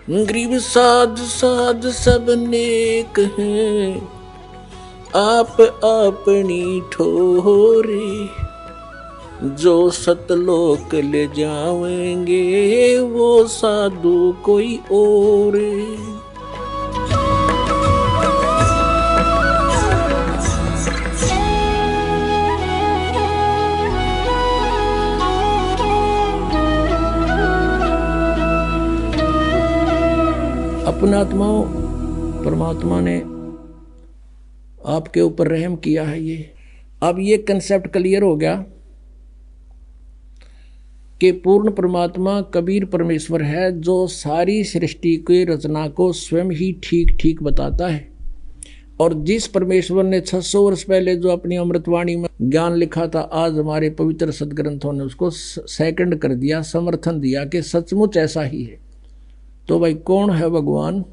गरीब साध साध सब नेक हैं, आप अपनी ठोरे, जो सतलोक ले जाएंगे वो साधु कोई और। अपने आत्माओं, परमात्मा ने आपके ऊपर रहम किया है। ये अब ये कंसेप्ट क्लियर हो गया कि पूर्ण परमात्मा कबीर परमेश्वर है, जो सारी सृष्टि की रचना को स्वयं ही ठीक ठीक बताता है। और जिस परमेश्वर ने 600 वर्ष पहले जो अपनी अमृतवाणी में ज्ञान लिखा था, आज हमारे पवित्र सदग्रंथों ने उसको सेकंड कर दिया, समर्थन दिया कि सचमुच ऐसा ही है। तो भाई कौन है भगवान?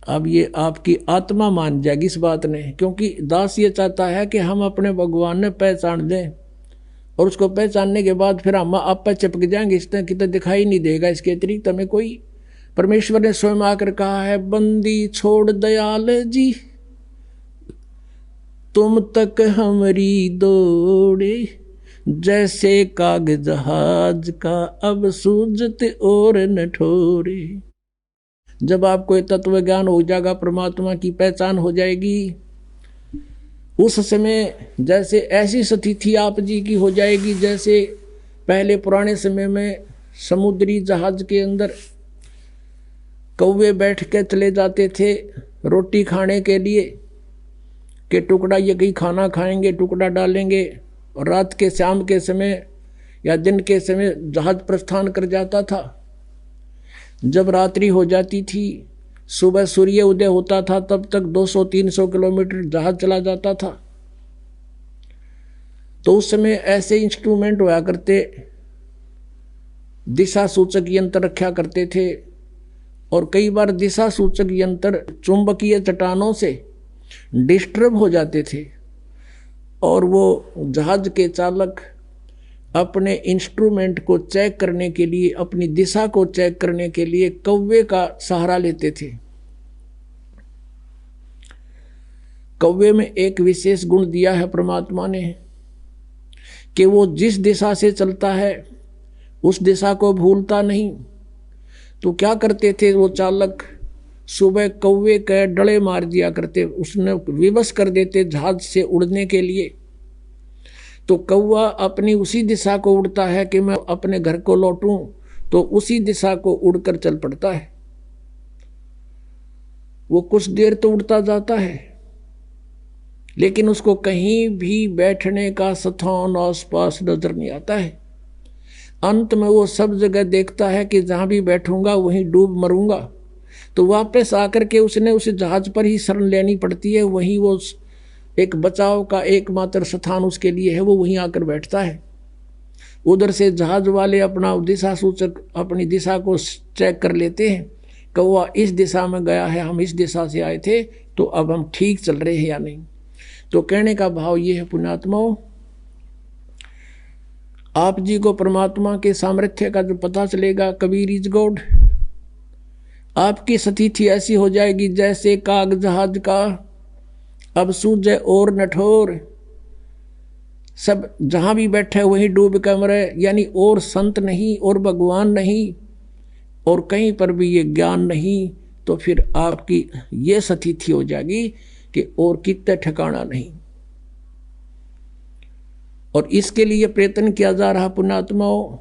अब ये आपकी आत्मा मान जाएगी इस बात ने, क्योंकि दास ये चाहता है कि हम अपने भगवान ने पहचान दें, और उसको पहचानने के बाद फिर हम आप पर चिपक जाएंगे, इस तरह की तो दिखाई नहीं देगा, इसके अतिरिक्त हमें कोई। परमेश्वर ने स्वयं आकर कहा है, बंदी छोड़ दयाल जी, तुम तक हमारी दौड़े, जैसे काग जहाज का अब सूझत और न ठोरे। जब आपको तत्व ज्ञान हो जाएगा, परमात्मा की पहचान हो जाएगी, उस समय जैसे ऐसी स्थिति आप जी की हो जाएगी जैसे पहले पुराने समय में समुद्री जहाज के अंदर कौवे बैठ के चले जाते थे रोटी खाने के लिए, कि टुकड़ा ये कहीं खाना खाएंगे, टुकड़ा डालेंगे, और रात के शाम के समय या दिन के समय जहाज प्रस्थान कर जाता था। जब रात्रि हो जाती थी, सुबह सूर्य उदय होता था, तब तक 200-300 किलोमीटर जहाज चला जाता था। तो उस समय ऐसे इंस्ट्रूमेंट हुआ करते, दिशा सूचक यंत्र रखा करते थे, और कई बार दिशा सूचक यंत्र चुंबकीय चट्टानों से डिस्टर्ब हो जाते थे, और वो जहाज के चालक अपने इंस्ट्रूमेंट को चेक करने के लिए, अपनी दिशा को चेक करने के लिए कौवे का सहारा लेते थे। कौवे में एक विशेष गुण दिया है परमात्मा ने कि वो जिस दिशा से चलता है उस दिशा को भूलता नहीं। तो क्या करते थे वो चालक, सुबह कौवे के डले मार दिया करते, उसने विवश कर देते जहाज से उड़ने के लिए। तो कौवा अपनी उसी दिशा को उड़ता है कि मैं अपने घर को लौटूं, तो उसी दिशा को उड़कर चल पड़ता है। वो कुछ देर तो उड़ता जाता है, लेकिन उसको कहीं भी बैठने का स्थान आसपास नजर नहीं आता है। अंत में वो सब जगह देखता है कि जहां भी बैठूंगा वहीं डूब मरूंगा। तो वापस आकर के उसने उस जहाज पर ही शरण लेनी पड़ती है, वहीं वो एक बचाव का एकमात्र स्थान उसके लिए है, वो वहीं आकर बैठता है। उधर से जहाज वाले अपना दिशा सूचक अपनी दिशा को चेक कर लेते हैं, कौवा इस दिशा में गया है, हम इस दिशा से आए थे, तो अब हम ठीक चल रहे हैं या नहीं। तो कहने का भाव ये है पुण्यात्माओं, आप जी को परमात्मा के सामर्थ्य का जो पता चलेगा, कबीर इज गॉड, आपकी स्थिति ऐसी हो जाएगी जैसे काग जहाज का अब सूझे और नठोर। सब जहां भी बैठे वहीं डूब कर मरे, यानी और संत नहीं और भगवान नहीं और कहीं पर भी ये ज्ञान नहीं, तो फिर आपकी ये स्थिति हो जाएगी कि और कितने ठिकाना नहीं। और इसके लिए प्रयत्न किया जा रहा पुण्यात्माओं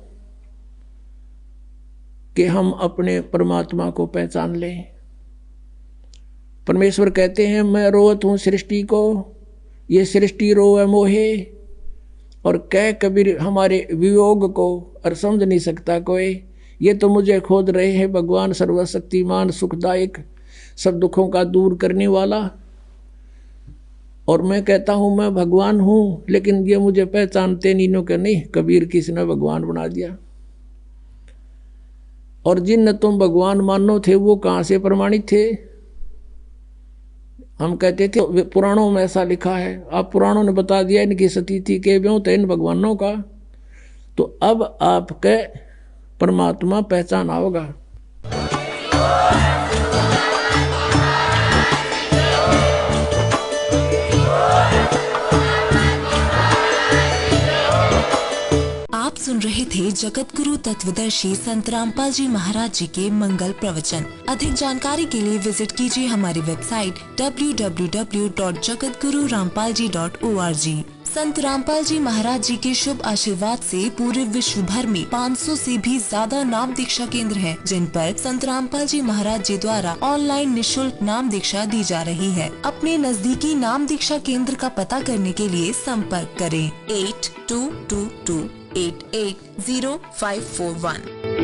कि हम अपने परमात्मा को पहचान लें। परमेश्वर कहते हैं, मैं रोवत हूँ सृष्टि को, ये सृष्टि रोवे मोहे, और कह कबीर हमारे वियोग को, और समझ नहीं सकता कोई, ये तो मुझे खोज रहे हैं भगवान सर्वशक्तिमान सुखदायक सब दुखों का दूर करने वाला। और मैं कहता हूँ मैं भगवान हूँ, लेकिन ये मुझे पहचानते नहीं, के नहीं, कबीर किसने भगवान बना दिया। और जिन तुम भगवान मानो थे वो कहाँ से प्रमाणित थे? हम कहते थे पुराणों में ऐसा लिखा है, आप पुराणों ने बता दिया इनकी स्थिति के ब्यों थे इन भगवानों का। तो अब आपके परमात्मा पहचाना होगा। आप सुन रहे थे जगत गुरु तत्वदर्शी संत रामपाल जी महाराज जी के मंगल प्रवचन। अधिक जानकारी के लिए विजिट कीजिए हमारी वेबसाइट www.jagatgururampalji.org। संत रामपाल जी महाराज जी के शुभ आशीर्वाद से पूरे विश्व भर में 500 से भी ज्यादा नाम दीक्षा केंद्र हैं, जिन पर संत रामपाल जी महाराज जी द्वारा ऑनलाइन निशुल्क नाम दीक्षा दी जा रही है। अपने नजदीकी नाम दीक्षा केंद्र का पता करने के लिए संपर्क करें 8222880541।